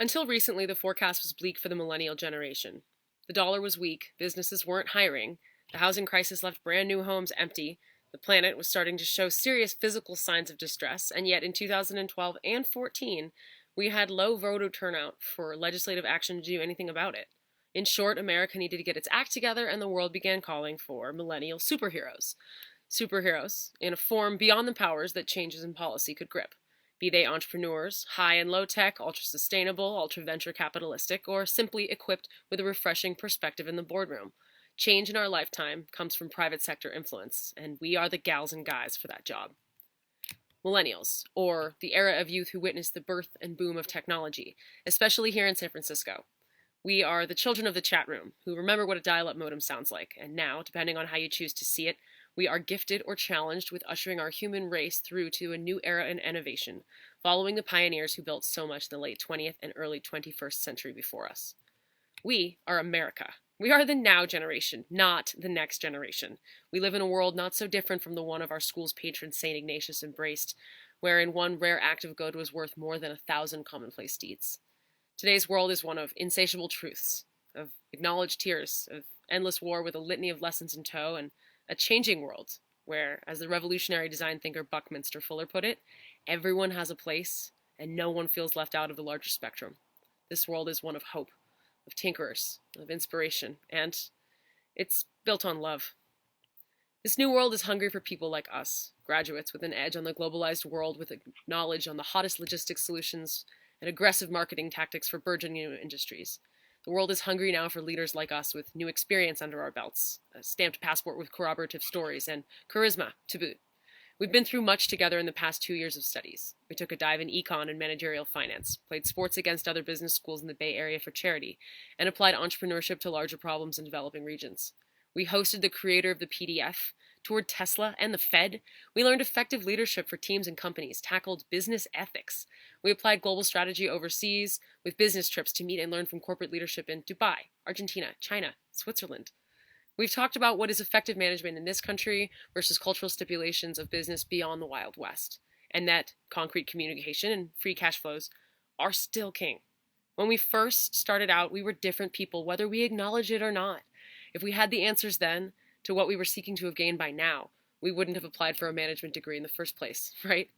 Until recently, the forecast was bleak for the millennial generation. The dollar was weak, businesses weren't hiring, the housing crisis left brand new homes empty, the planet was starting to show serious physical signs of distress, and yet in 2012 and 14, we had low voter turnout for legislative action to do anything about it. In short, America needed to get its act together, and the world began calling for millennial superheroes. Superheroes, in a form beyond the powers that changes in policy could grip. Be they entrepreneurs, high and low tech, ultra sustainable, ultra venture capitalistic, or simply equipped with a refreshing perspective in the boardroom. Change in our lifetime comes from private sector influence, and we are the gals and guys for that job. Millennials, or the era of youth who witnessed the birth and boom of technology, especially here in San Francisco. We are the children of the chat room, who remember what a dial-up modem sounds like, and now, depending on how you choose to see it, we are gifted or challenged with ushering our human race through to a new era in innovation, following the pioneers who built so much in the late 20th and early 21st century before us. We are America. We are the now generation, not the next generation. We live in a world not so different from the one of our school's patron St. Ignatius embraced, wherein one rare act of good was worth more than 1,000 commonplace deeds. Today's world is one of insatiable truths, of acknowledged tears, of endless war with a litany of lessons in tow, and a changing world where, as the revolutionary design thinker Buckminster Fuller put it, everyone has a place and no one feels left out of the larger spectrum. This world is one of hope, of tinkerers, of inspiration, and it's built on love. This new world is hungry for people like us, graduates with an edge on the globalized world with knowledge on the hottest logistics solutions and aggressive marketing tactics for burgeoning new industries. The world is hungry now for leaders like us with new experience under our belts, a stamped passport with corroborative stories, and charisma to boot. We've been through much together in the past 2 years of studies. We took a dive in econ and managerial finance, played sports against other business schools in the Bay Area for charity, and applied entrepreneurship to larger problems in developing regions. We hosted the creator of the PDF, toured Tesla and the Fed. We learned effective leadership for teams and companies, tackled business ethics. We applied global strategy overseas with business trips to meet and learn from corporate leadership in Dubai, Argentina, China, Switzerland. We've talked about what is effective management in this country versus cultural stipulations of business beyond the Wild West, and that concrete communication and free cash flows are still king. When we first started out, we were different people, whether we acknowledge it or not. If we had the answers then to what we were seeking to have gained by now, we wouldn't have applied for a management degree in the first place, right?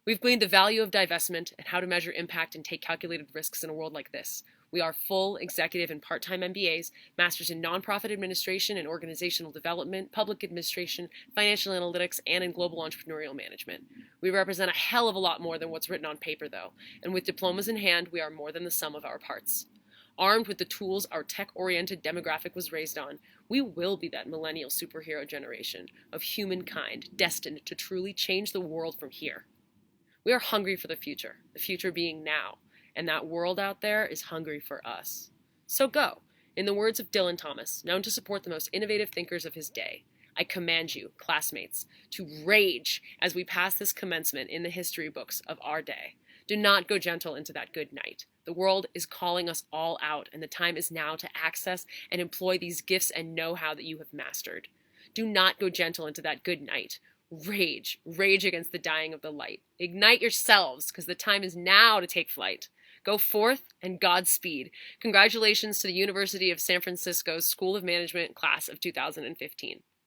We've gleaned the value of divestment and how to measure impact and take calculated risks in a world like this. We are full executive and part-time MBAs, masters in nonprofit administration and organizational development, public administration, financial analytics, and in global entrepreneurial management. We represent a hell of a lot more than what's written on paper, though, and with diplomas in hand, we are more than the sum of our parts. Armed with the tools our tech-oriented demographic was raised on, we will be that millennial superhero generation of humankind destined to truly change the world from here. We are hungry for the future being now, and that world out there is hungry for us. So go. In the words of Dylan Thomas, known to support the most innovative thinkers of his day, I command you, classmates, to rage as we pass this commencement in the history books of our day. Do not go gentle into that good night. The world is calling us all out, and the time is now to access and employ these gifts and know-how that you have mastered. Do not go gentle into that good night. Rage against the dying of the light. Ignite yourselves, because the time is now to take flight. Go forth and Godspeed. Congratulations to the University of San Francisco's School of Management class of 2015.